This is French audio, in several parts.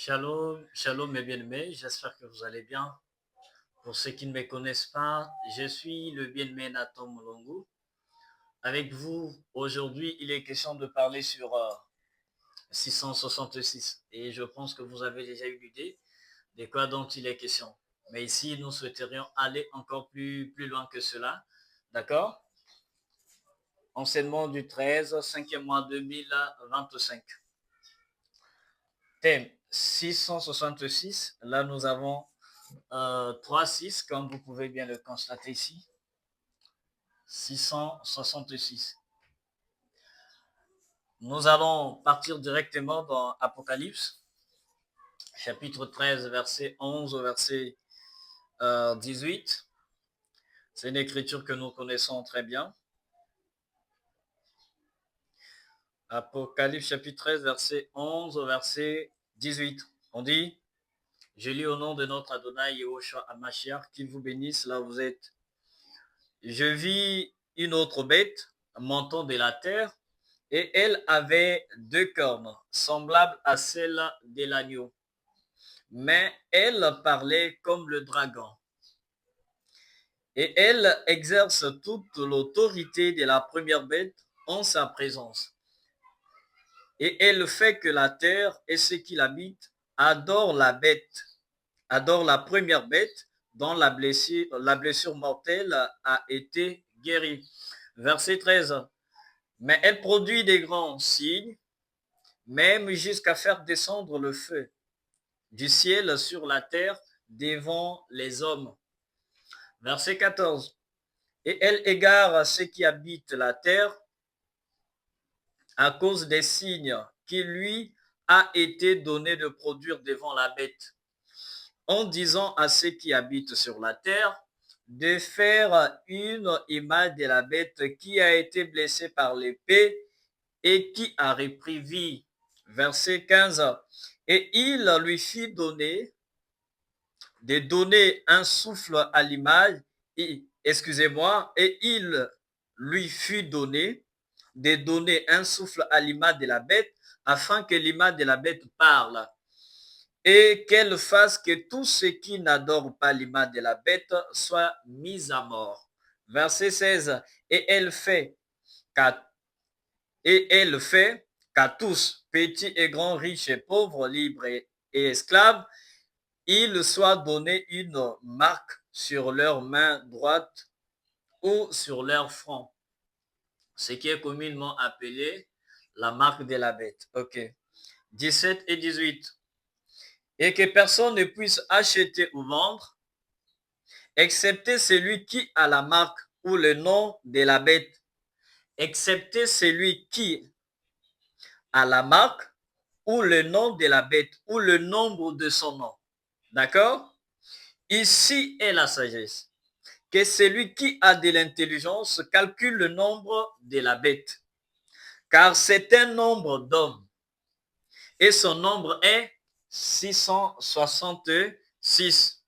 Shalom, shalom mes bien-aimés, j'espère que vous allez bien. Pour ceux qui ne me connaissent pas, je suis le bien-aimé Nathan Molongo. Avec vous, aujourd'hui, il est question de parler sur 666 et je pense que vous avez déjà eu l'idée de quoi dont il est question. Mais ici, nous souhaiterions aller encore plus loin que cela. D'accord? Enseignement du 13, 5e mois 2025. Thème 666. Là, nous avons 3-6, comme vous pouvez bien le constater ici. 666. Nous allons partir directement dans Apocalypse, chapitre 13, verset 11 au verset 18. C'est une écriture que nous connaissons très bien. Apocalypse, chapitre 13, verset 11 au verset 18. On dit: je lis au nom de notre Adonai Yehoshua HaMashiach, qu'il vous bénisse là où vous êtes. Je vis une autre bête montant de la terre, et elle avait 2 cornes, semblables à celles de l'agneau. Mais elle parlait comme le dragon. Et elle exerce toute l'autorité de la première bête en sa présence. Et elle fait que la terre et ceux qui l'habitent adorent la bête, adorent la première bête dont la blessure mortelle a été guérie. Verset 13. Mais elle produit des grands signes, même jusqu'à faire descendre le feu du ciel sur la terre devant les hommes. Verset 14. Et elle égare ceux qui habitent la terre à cause des signes qui lui a été donné de produire devant la bête, en disant à ceux qui habitent sur la terre de faire une image de la bête qui a été blessée par l'épée et qui a repris vie. Verset 15. Et il lui fit donner de donner un souffle à l'image, et il lui fut donné de donner un souffle à l'image de la bête, afin que l'image de la bête parle, et qu'elle fasse que tous ceux qui n'adorent pas l'image de la bête soient mis à mort. Verset 16. Et elle fait qu'à tous, petits et grands, riches et pauvres, libres et esclaves, il soit donné une marque sur leur main droite ou sur leur front, ce qui est communément appelé la marque de la bête. Ok. 17 et 18. Et que personne ne puisse acheter ou vendre, excepté celui qui a la marque ou le nom de la bête, excepté celui qui a la marque ou le nom de la bête ou le nombre de son nom. D'accord? Ici est la sagesse. Que celui qui a de l'intelligence calcule le nombre de la bête, car c'est un nombre d'hommes, et son nombre est 666.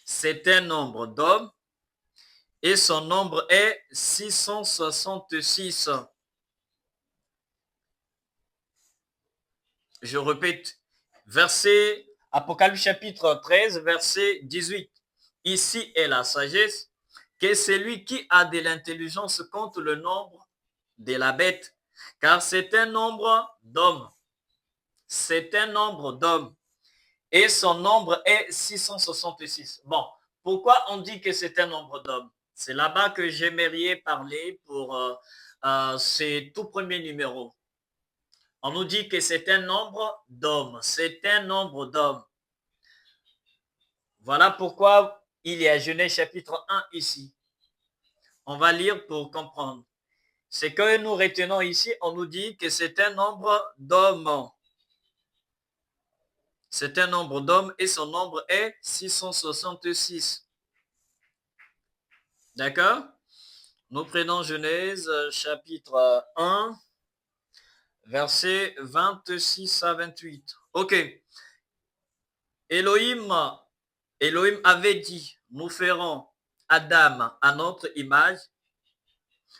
C'est un nombre d'hommes, et son nombre est 666. Je répète, verset Apocalypse chapitre 13, verset 18. Ici est la sagesse, que celui qui a de l'intelligence compte le nombre de la bête, car c'est un nombre d'hommes. C'est un nombre d'hommes. Et son nombre est 666. Bon, pourquoi on dit que c'est un nombre d'hommes? C'est là-bas que j'aimerais parler pour ces tout premiers numéros. On nous dit que c'est un nombre d'hommes. C'est un nombre d'hommes. Voilà pourquoi il y a Genèse chapitre 1 ici. On va lire pour comprendre. Ce que nous retenons ici, on nous dit que c'est un nombre d'hommes. C'est un nombre d'hommes et son nombre est 666. D'accord? Nous prenons Genèse chapitre 1, versets 26 à 28. Ok. Elohim avait dit, nous ferons Adam à notre image,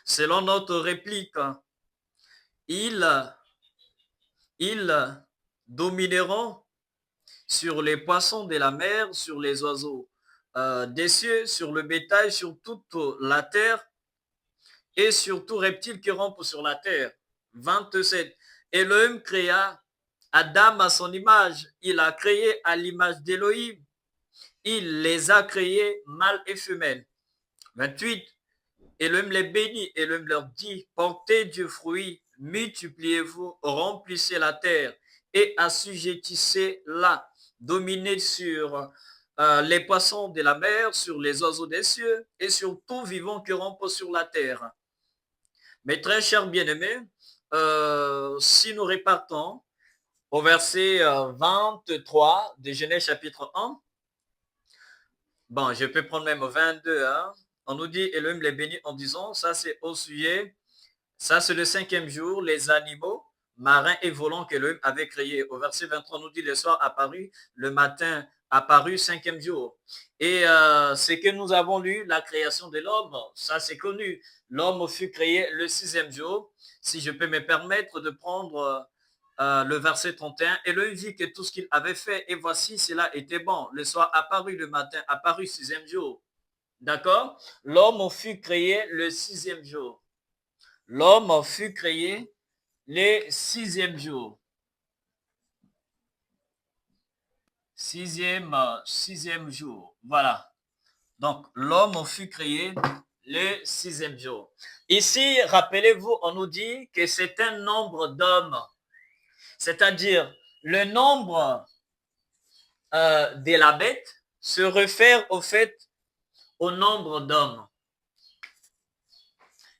selon notre réplique. Ils domineront sur les poissons de la mer, sur les oiseaux des cieux, sur le bétail, sur toute la terre et sur tout reptile qui rampe sur la terre. 27. Elohim créa Adam à son image. Il a créé à l'image d'Elohim. Il les a créés mâles et femelles. 28. Elohim les bénit, Elohim leur dit, portez du fruit, multipliez-vous, remplissez la terre et assujettissez-la, dominez sur les poissons de la mer, sur les oiseaux des cieux et sur tout vivant qui rampe sur la terre. Mes très chers bien-aimés, si nous répartons au verset 23 de Genèse chapitre 1, bon, je peux prendre même 22, hein. On nous dit, Elohim les bénit en disant, ça c'est au sujet, ça c'est le 5e jour, les animaux marins et volants qu'Elohim avait créés. Au verset 23, on nous dit, le soir apparu, le matin apparu, 5e jour. Et ce que nous avons lu, la création de l'homme, ça c'est connu. L'homme fut créé le 6e jour. Si je peux me permettre de prendre le verset 31, Elohim vit que tout ce qu'il avait fait, et voici, cela était bon. Le soir apparu, le matin apparu, 6e jour. D'accord? L'homme fut créé le 6e jour. L'homme fut créé le 6e jour. Sixième jour. Voilà. Donc, l'homme fut créé le 6e jour. Ici, rappelez-vous, on nous dit que c'est un nombre d'hommes. C'est-à-dire, le nombre de la bête se réfère au fait au nombre d'hommes.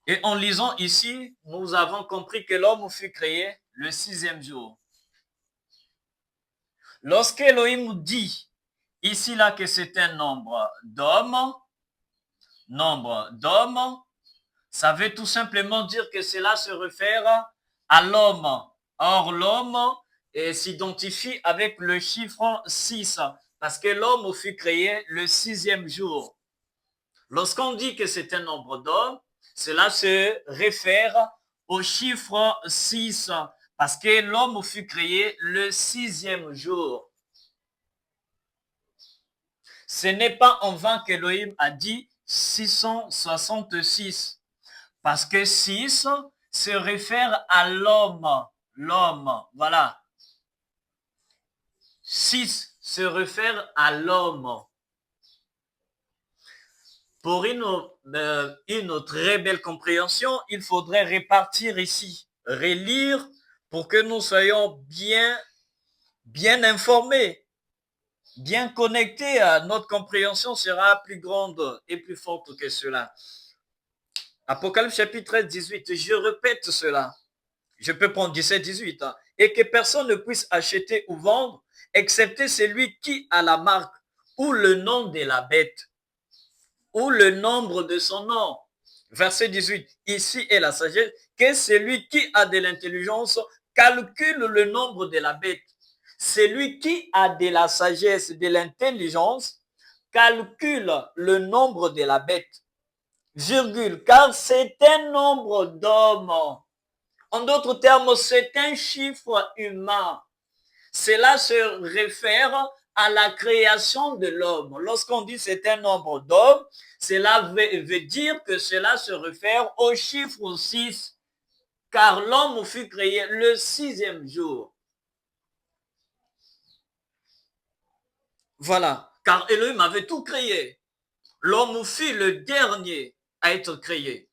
Et en lisant ici, nous avons compris que l'homme fut créé le 6e jour. Lorsque Elohim dit ici là que c'est un nombre d'hommes, ça veut tout simplement dire que cela se réfère à l'homme. Or, l'homme s'identifie avec le chiffre 6, parce que l'homme fut créé le 6e jour. Lorsqu'on dit que c'est un nombre d'hommes, cela se réfère au chiffre 6, parce que l'homme fut créé le 6e jour. Ce n'est pas en vain qu'Elohim a dit 666, parce que 6 se réfère à l'homme. L'homme, voilà. 6 se réfère à l'homme. Pour une très belle compréhension, il faudrait répartir ici, relire pour que nous soyons bien informés, bien connectés. Notre compréhension sera plus grande et plus forte que cela. Apocalypse chapitre 13, 18, je répète cela. Je peux prendre 17, 18. Hein, et que personne ne puisse acheter ou vendre, excepté celui qui a la marque ou le nom de la bête, ou le nombre de son nom. Verset 18, ici est la sagesse, que celui qui a de l'intelligence calcule le nombre de la bête. Celui qui a de la sagesse, de l'intelligence, calcule le nombre de la bête, virgule, car c'est un nombre d'hommes. En d'autres termes, c'est un chiffre humain. Cela se réfère à la création de l'homme. Lorsqu'on dit c'est un nombre d'hommes, cela veut dire que cela se réfère au chiffre 6, car l'homme fut créé le 6e jour. Voilà, car Elohim avait tout créé. L'homme fut le dernier à être créé,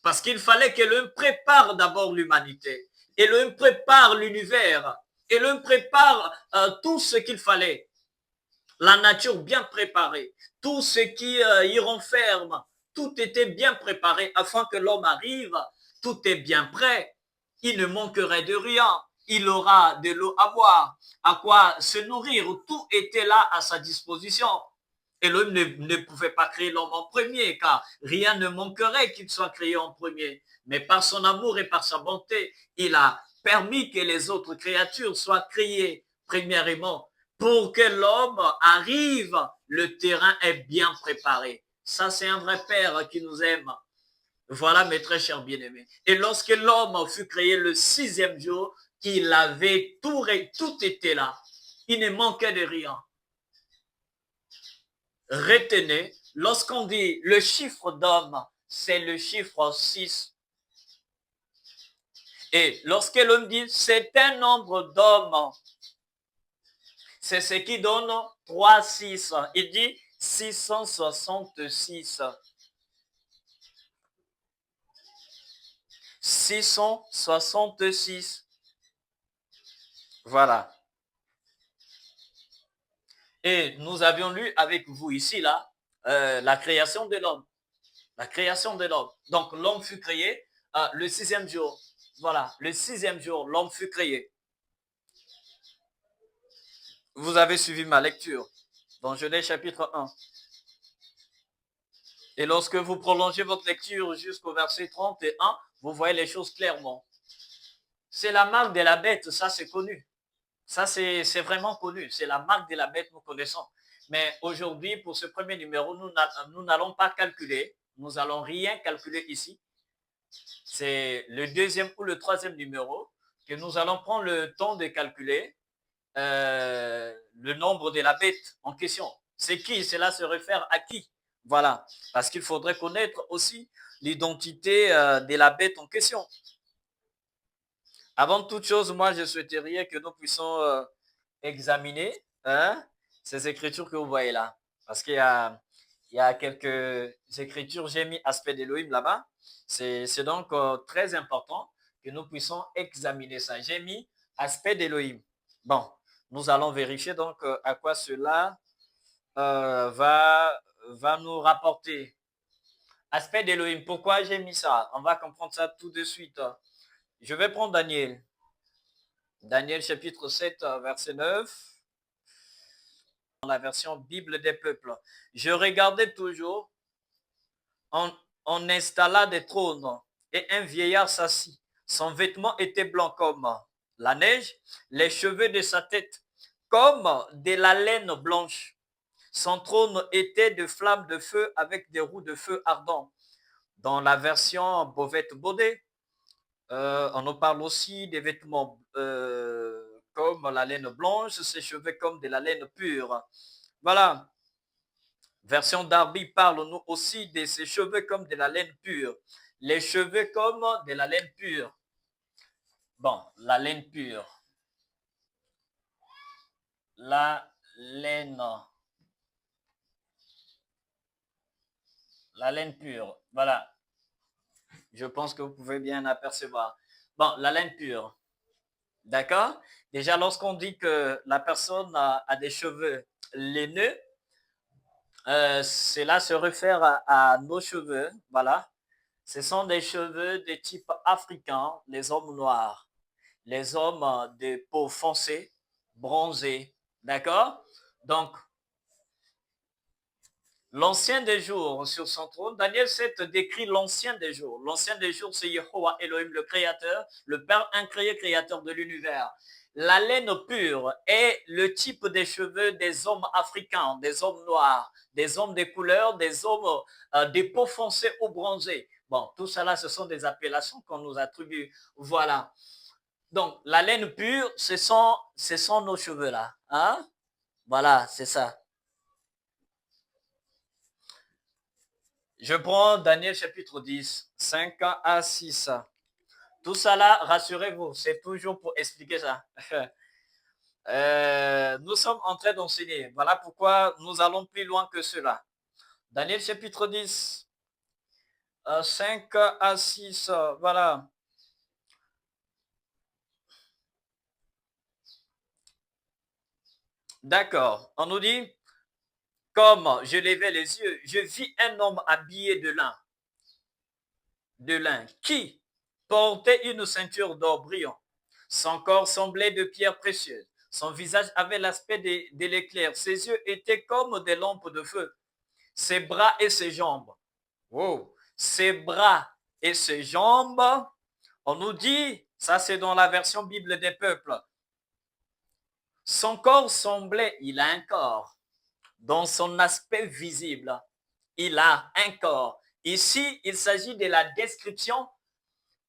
parce qu'il fallait qu'Elohim prépare d'abord l'humanité. Elohim prépare l'univers. Elohim prépare tout ce qu'il fallait. La nature bien préparée, tout ce qui y renferme, tout était bien préparé afin que l'homme arrive, tout est bien prêt, il ne manquerait de rien, il aura de l'eau à boire, à quoi se nourrir, tout était là à sa disposition. Et l'homme ne pouvait pas créer l'homme en premier, car rien ne manquerait qu'il soit créé en premier. Mais par son amour et par sa bonté, il a permis que les autres créatures soient créées premièrement. Pour que l'homme arrive, le terrain est bien préparé. Ça, c'est un vrai Père qui nous aime. Voilà, mes très chers bien-aimés. Et lorsque l'homme fut créé le 6e jour, il avait tout était là. Il ne manquait de rien. Retenez, lorsqu'on dit le chiffre d'homme, c'est le chiffre 6. Et lorsque l'homme dit c'est un nombre d'hommes, c'est ce qui donne 3, 6. Il dit 666. 666. Voilà. Et nous avions lu avec vous ici, là, la création de l'homme. La création de l'homme. Donc, l'homme fut créé le 6e jour. Voilà, le 6e jour, l'homme fut créé. Vous avez suivi ma lecture dans Genèse chapitre 1. Et lorsque vous prolongez votre lecture jusqu'au verset 31, vous voyez les choses clairement. C'est la marque de la bête, ça c'est connu. Ça c'est vraiment connu. C'est la marque de la bête, nous connaissons. Mais aujourd'hui, pour ce premier numéro, nous n'allons pas calculer. Nous n'allons rien calculer ici. C'est le deuxième ou le troisième numéro que nous allons prendre le temps de calculer le nombre de la bête en question. C'est qui? Cela se réfère à qui? Voilà. Parce qu'il faudrait connaître aussi l'identité de la bête en question. Avant toute chose, moi, je souhaiterais que nous puissions examiner ces écritures que vous voyez là. Parce qu'il y a quelques écritures, j'ai mis aspect d'Élohim là-bas. C'est donc très important que nous puissions examiner ça. J'ai mis aspect d'Élohim. Bon, nous allons vérifier donc à quoi cela va nous rapporter. Aspect d'Élohim, pourquoi j'ai mis ça? On va comprendre ça tout de suite. Je vais prendre Daniel. Daniel chapitre 7, verset 9. Dans la version Bible des peuples. Je regardais toujours, on installa des trônes et un vieillard s'assit. Son vêtement était blanc comme la neige, les cheveux de sa tête comme de la laine blanche. Son trône était de flammes de feu avec des roues de feu ardents. Dans la version Bovette-Baudet, on nous parle aussi des vêtements comme la laine blanche, ses cheveux comme de la laine pure. Voilà. Version Darby parle-nous aussi de ses cheveux comme de la laine pure. Les cheveux comme de la laine pure. Bon, la laine pure. La laine. La laine pure. Voilà. Je pense que vous pouvez bien apercevoir. Bon, la laine pure. D'accord? Déjà, lorsqu'on dit que la personne a des cheveux laineux, cela se réfère à nos cheveux. Voilà. Ce sont des cheveux de type africain, les hommes noirs, les hommes de peau foncée, bronzée. D'accord? Donc, l'ancien des jours sur son trône, Daniel 7 décrit l'ancien des jours. L'ancien des jours, c'est Yehovah Elohim, le créateur, le Père incréé créateur de l'univers. La laine pure est le type des cheveux des hommes africains, des hommes noirs, des hommes de couleur, des hommes de peau foncée ou bronzée. Bon, tout cela, ce sont des appellations qu'on nous attribue. Voilà. Donc, la laine pure, ce sont nos cheveux là. Hein? Voilà, c'est ça. Je prends Daniel chapitre 10, 5 à 6. Tout ça là, rassurez-vous, c'est toujours pour expliquer ça. Nous sommes en train d'enseigner. Voilà pourquoi nous allons plus loin que cela. Daniel chapitre 10, 5 à 6. Voilà. D'accord. On nous dit, comme je levais les yeux, je vis un homme habillé de lin, qui portait une ceinture d'or brillant. Son corps semblait de pierres précieuses. Son visage avait l'aspect de l'éclair. Ses yeux étaient comme des lampes de feu. Ses bras et ses jambes. Wow. Ses bras et ses jambes. On nous dit, ça c'est dans la version Bible des peuples. Son corps semblait, il a un corps. Dans son aspect visible, il a un corps. Ici, il s'agit de la description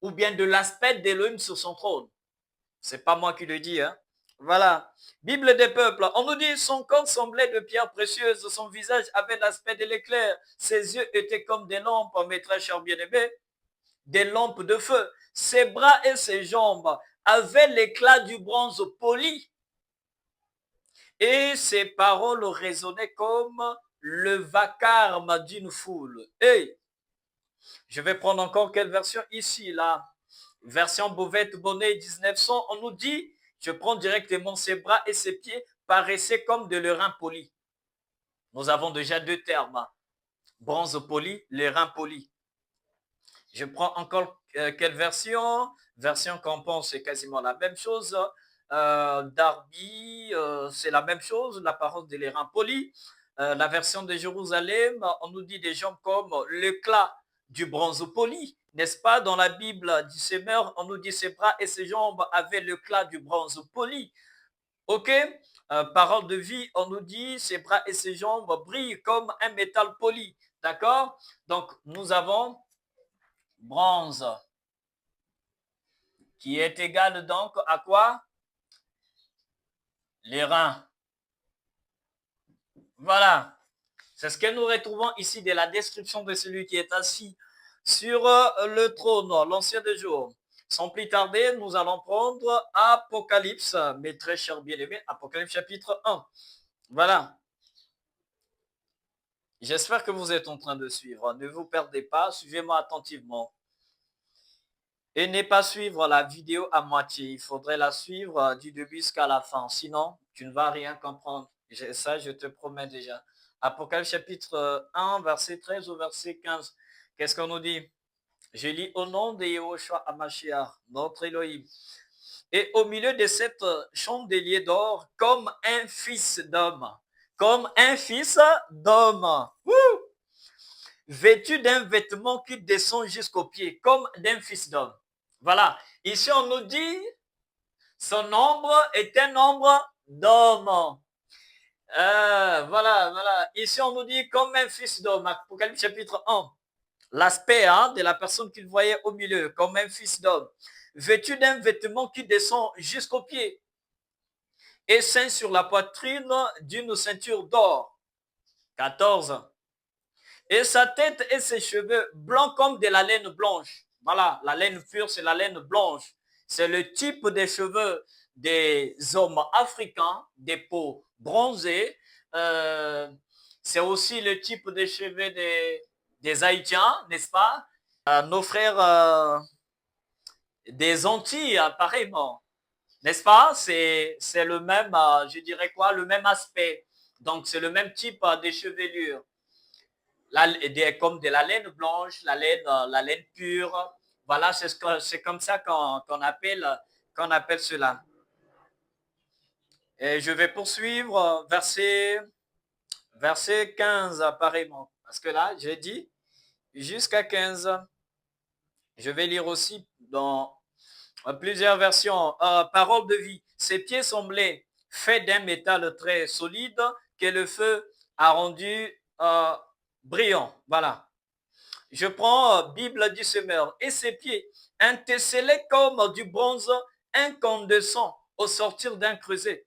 ou bien de l'aspect d'Elohim sur son trône. C'est pas moi qui le dis, hein. Voilà. Bible des peuples. On nous dit son corps semblait de pierre précieuse, son visage avait l'aspect de l'éclair, ses yeux étaient comme des lampes, mes très chers bien-aimés, des lampes de feu. Ses bras et ses jambes avaient l'éclat du bronze poli et ses paroles résonnaient comme le vacarme d'une foule. Et je vais prendre encore quelle version ici, là. Version Beauvette Bonnet 1900, on nous dit, je prends directement ses bras et ses pieds paraissaient comme de l'airain poli. Nous avons déjà deux termes, bronze poli, l'airain poli. Je prends encore quelle version? Version Campon, c'est quasiment la même chose. Darby, c'est la même chose, la parole de l'airain poli. La version de Jérusalem, on nous dit des jambes comme l'éclat du bronze poli, n'est-ce pas? Dans la Bible du Seigneur, on nous dit ses bras et ses jambes avaient l'éclat du bronze poli. Ok? Parole de vie, on nous dit ses bras et ses jambes brillent comme un métal poli. D'accord? Donc, nous avons bronze qui est égal donc à quoi? Les reins. Voilà. C'est ce que nous retrouvons ici de la description de celui qui est assis sur le trône, l'ancien des jours. Sans plus tarder, nous allons prendre Apocalypse, mes très chers bien-aimés, Apocalypse chapitre 1. Voilà. J'espère que vous êtes en train de suivre. Ne vous perdez pas, suivez-moi attentivement. Et ne pas suivre la vidéo à moitié. Il faudrait la suivre du début jusqu'à la fin. Sinon, tu ne vas rien comprendre. Ça, je te promets déjà. Apocalypse chapitre 1, verset 13 au verset 15. Qu'est-ce qu'on nous dit? Je lis au nom de Yehoshua Hamashiach, notre Elohim. Et au milieu de cette chandelier d'or, comme un fils d'homme. Comme un fils d'homme. Vêtu d'un vêtement qui descend jusqu'aux pieds, comme d'un fils d'homme. Voilà. Ici, on nous dit, son nombre est un nombre d'hommes. Voilà. Ici, on nous dit comme un fils d'homme. Apocalypse chapitre 1. L'aspect de la personne qu'il voyait au milieu, comme un fils d'homme. Vêtu d'un vêtement qui descend jusqu'aux pieds. Et ceint sur la poitrine d'une ceinture d'or. 14. Et sa tête et ses cheveux blancs comme de la laine blanche. Voilà, la laine pure, c'est la laine blanche. C'est le type des cheveux des hommes africains, des peaux bronzées. C'est aussi le type des cheveux des Haïtiens, n'est-ce pas? Nos frères des Antilles, apparemment, n'est-ce pas? C'est le même, je dirais quoi, le même aspect. Donc, c'est le même type de chevelure. Comme de la laine blanche, la laine pure. Voilà, c'est comme ça qu'on appelle cela. Et je vais poursuivre verset 15 apparemment. Parce que là, j'ai dit jusqu'à 15. Je vais lire aussi dans plusieurs versions. Parole de vie. Ses pieds semblaient faits d'un métal très solide que le feu a rendu brillant. Voilà. Je prends Bible du Semeur et ses pieds, intesselés comme du bronze incandescent au sortir d'un creuset.